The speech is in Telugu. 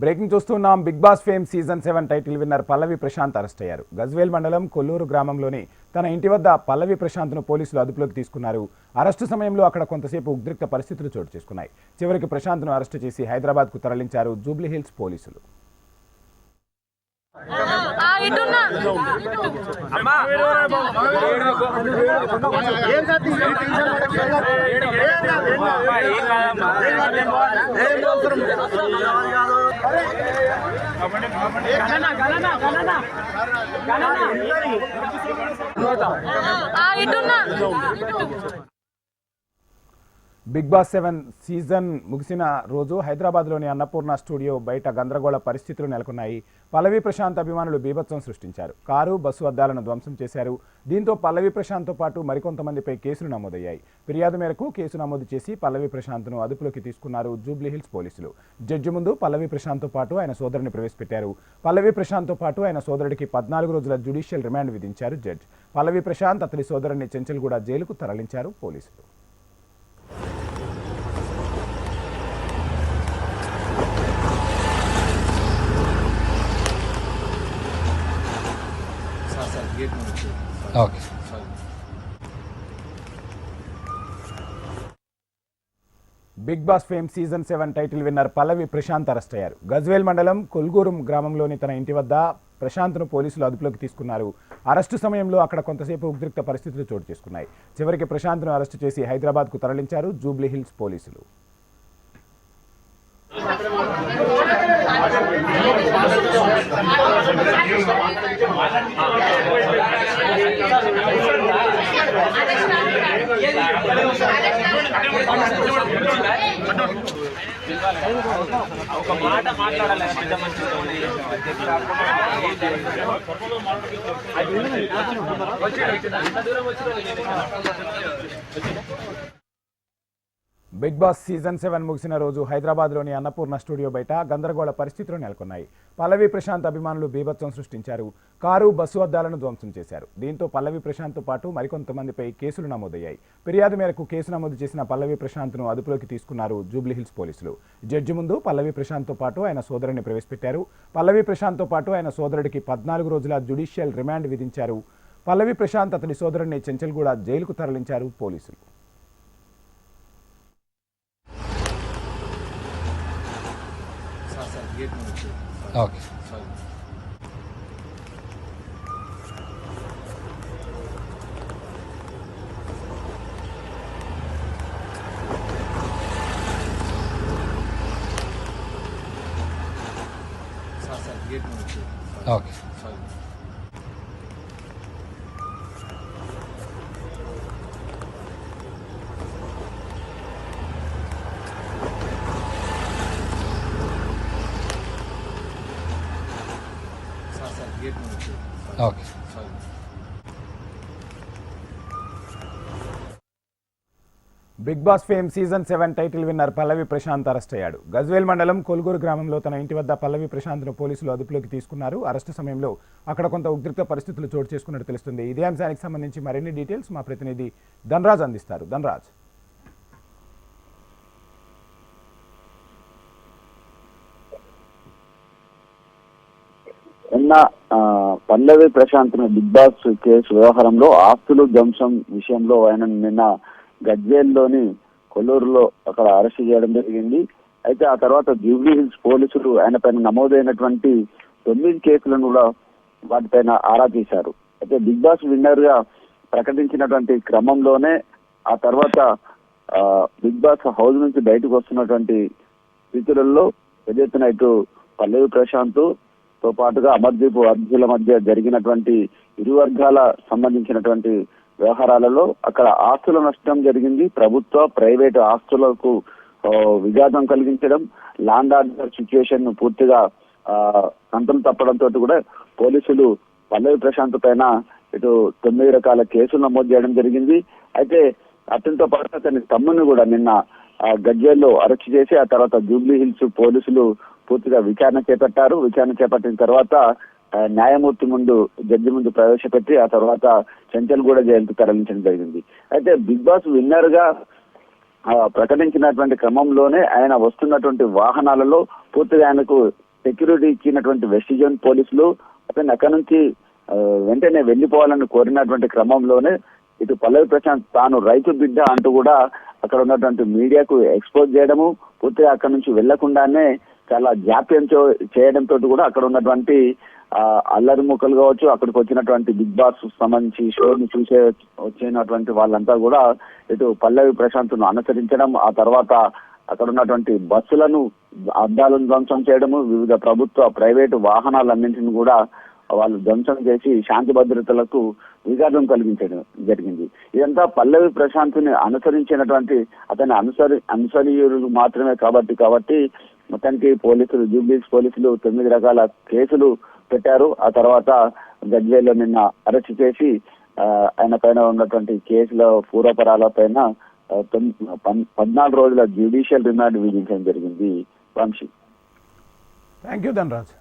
బ్రేకింగ్ చూస్తున్నాం. Big boss fame season 7 title winner Pallavi Prashanth arrest అయ్యారు. గజ్వేల్ మండలం కొల్లూరు గ్రామంలోని తన ఇంటి వద్ద పల్లవి ప్రశాంత్ను పోలీసులు అదుపులోకి తీసుకున్నారు. అరెస్టు సమయంలో అక్కడ కొంతసేపు ఉద్రిక్త పరిస్థితులు చోటు చేసుకున్నాయి. చివరికి ప్రశాంత్ను అరెస్టు చేసి హైదరాబాద్కు తరలించారు జూబ్లీ హిల్స్ పోలీసులు. బిగ్ బాస్ 7 సీజన్ ముగిసిన రోజు హైదరాబాద్లోని అన్నపూర్ణ స్టూడియో బయట గందరగోళ పరిస్థితులు నెలకొన్నాయి. పల్లవి ప్రశాంత్ అభిమానులు బీభత్సం సృష్టించారు. కారు, బస్సు అద్దాలను ధ్వంసం చేశారు. దీంతో పల్లవి ప్రశాంత్తో పాటు మరికొంతమందిపై కేసులు నమోదయ్యాయి. ఫిర్యాదు మేరకు కేసు నమోదు చేసి పల్లవి ప్రశాంత్ను అదుపులోకి తీసుకున్నారు జూబ్లీ హిల్స్ పోలీసులు. జడ్జి ముందు పల్లవి ప్రశాంత్తో పాటు ఆయన సోదరుని ప్రవేశపెట్టారు. పల్లవి ప్రశాంత్తో పాటు ఆయన సోదరుడికి 14 రోజుల జ్యుడిషియల్ రిమాండ్ విధించారు జడ్జి. పల్లవి ప్రశాంత్ అతడి సోదరుని చెంచల్గూడ జైలుకు తరలించారు పోలీసులు. Big boss fame season 7 title winner Pallavi Prashanth arrest అయ్యారు. గజ్వేల్ మండలం కొల్గూరు గ్రామంలోని తన ఇంటి వద్ద ప్రశాంత్ను పోలీసులు అదుపులోకి తీసుకున్నారు. అరెస్టు సమయంలో అక్కడ కొంతసేపు ఉద్రిక్త పరిస్థితులు చోటు చేసుకున్నాయి. చివరికి ప్రశాంత్ను అరెస్టు చేసి హైదరాబాద్కు తరలించారు జూబ్లీ హిల్స్ పోలీసులు. ఒక మాట మాట్లాడాలి. బిగ్ బాస్ సీజన్ 7 ముగిసిన రోజు హైదరాబాద్లోని అన్నపూర్ణ స్టూడియో బయట గందరగోళ పరిస్థితులు నెలకొన్నాయి. పల్లవి ప్రశాంత్ అభిమానులు బీభత్సం సృష్టించారు. కారు, బస్సు అద్దాలను ధ్వంసం చేశారు. దీంతో పల్లవి ప్రశాంత్తో పాటు మరికొంతమందిపై కేసులు నమోదయ్యాయి. ఫిర్యాదు మేరకు కేసు నమోదు చేసిన పల్లవి ప్రశాంత్ను అదుపులోకి తీసుకున్నారు జూబ్లీ హిల్స్ పోలీసులు. జడ్జి ముందు పల్లవి ప్రశాంత్తో పాటు ఆయన సోదరుని ప్రవేశపెట్టారు. పల్లవి ప్రశాంత్తో పాటు ఆయన సోదరుడికి 14 రోజుల జ్యుడిషియల్ రిమాండ్ విధించారు. పల్లవి ప్రశాంత్ అతడి సోదరుడిని చెంచల్గూడ జైలుకు తరలించారు పోలీసులు. Okay. Okay. Okay. Big boss fame season 7 title winner Pallavi Prashanth arrest అయ్యాడు. గజ్వేల్ మండలం కొల్గూరు గ్రామంలో తన ఇంటి వద్ద పల్లవి ప్రశాంత్ను పోలీసులు అదుపులోకి తీసుకున్నారు. అరెస్టు సమయంలో అక్కడ కొంత ఉద్రిక్త పరిస్థితులు చోటు చేసుకున్నట్టు తెలుస్తుంది. ఇదే అంశానికి సంబంధించి మరిన్ని డీటెయిల్స్ మా ప్రతినిధి ధనరాజ్ అందిస్తారు. ధనరాజ్. నిన్న పల్లవి ప్రశాంత్ బిగ్ బాస్ కేసు వ్యవహారంలో ఆస్తులు ధ్వంసం విషయంలో ఆయన నిన్న గజ్వేల్లోని కొల్లూరులో అక్కడ అరెస్ట్ చేయడం జరిగింది. అయితే ఆ తర్వాత జూబ్లీ హిల్స్ పోలీసులు ఆయన పైన నమోదైనటువంటి 9 కేసులను కూడా వాటిపైన ఆరా తీశారు. అయితే బిగ్ బాస్ విన్నర్ గా ప్రకటించినటువంటి క్రమంలోనే ఆ తర్వాత బిగ్ బాస్ హౌస్ నుంచి బయటకు వస్తున్నటువంటి స్థితులలో ఏదైతే ఇటు పల్లవి ప్రశాంత్ తో పాటుగా అమర్దీప్ అర్జుల మధ్య జరిగినటువంటి ఇరు వర్గాల సంబంధించినటువంటి వ్యవహారాలలో అక్కడ ఆస్తుల నష్టం జరిగింది. ప్రభుత్వ, ప్రైవేటు ఆస్తులకు విఘాతం కలిగించడం, ల్యాండ్ ఆర్డర్ సిచ్యువేషన్ పూర్తిగా కంట్రోల్ తప్పడంతో కూడా పోలీసులు పల్లవి ప్రశాంత్ పైన ఇటు 9 రకాల కేసులు నమోదు చేయడం జరిగింది. అయితే అతనితో పాటు అతని తమ్ముని కూడా నిన్న గజ్వేల్లో అరెస్ట్ చేసి ఆ తర్వాత జూబ్లీ హిల్స్ పోలీసులు పూర్తిగా విచారణ చేపట్టారు. విచారణ చేపట్టిన తర్వాత న్యాయమూర్తి ముందు, జడ్జి ముందు ప్రవేశపెట్టి ఆ తర్వాత చెంచల్గూడ జైలుకు తరలించడం జరిగింది. అయితే బిగ్ బాస్ విన్నర్ గా ప్రకటించినటువంటి క్రమంలోనే ఆయన వస్తున్నటువంటి వాహనాలలో పూర్తిగా ఆయనకు సెక్యూరిటీ ఇచ్చినటువంటి వెస్ట్ జోన్ పోలీసులు అతన్ని అక్కడి నుంచి వెంటనే వెళ్లిపోవాలని కోరినటువంటి క్రమంలోనే ఇటు పల్లవి ప్రశాంత్ తాను రైతు బిడ్డ అంటూ కూడా అక్కడ ఉన్నటువంటి మీడియాకు ఎక్స్పోజ్ చేయడము, పూర్తిగా అక్కడ నుంచి వెళ్లకుండానే చాలా జాప్యం చేయడంతో కూడా అక్కడ ఉన్నటువంటి అల్లరి ముక్కలు కావచ్చు, అక్కడికి వచ్చినటువంటి బిగ్ బాస్ సంబంధించి షోని చూసే వచ్చినటువంటి వాళ్ళంతా కూడా ఇటు పల్లవి ప్రశాంత్ ను అనుసరించడం, ఆ తర్వాత అక్కడ ఉన్నటువంటి బస్సులను అద్దాలను ధ్వంసం చేయడము, వివిధ ప్రభుత్వ ప్రైవేటు వాహనాలన్నింటిని కూడా వాళ్ళు ధ్వంసం చేసి శాంతి భద్రతలకు విఘాతం కలిగించడం జరిగింది. ఇదంతా పల్లవి ప్రశాంత్ని అనుసరించినటువంటి అతని అనుసరీయులు మాత్రమే కాబట్టి మొత్తానికి పోలీసులు, జూబ్లీస్ పోలీసులు 9 రకాల కేసులు పెట్టారు. ఆ తర్వాత గజ్వేల్లో నిన్న అరెస్ట్ చేసి ఆయన పైన ఉన్నటువంటి కేసుల పూర్వపరాల పైన 14 రోజుల జ్యుడిషియల్ రిమాండ్ విధించడం జరిగింది. వంశీ. Thank you Dhanraj.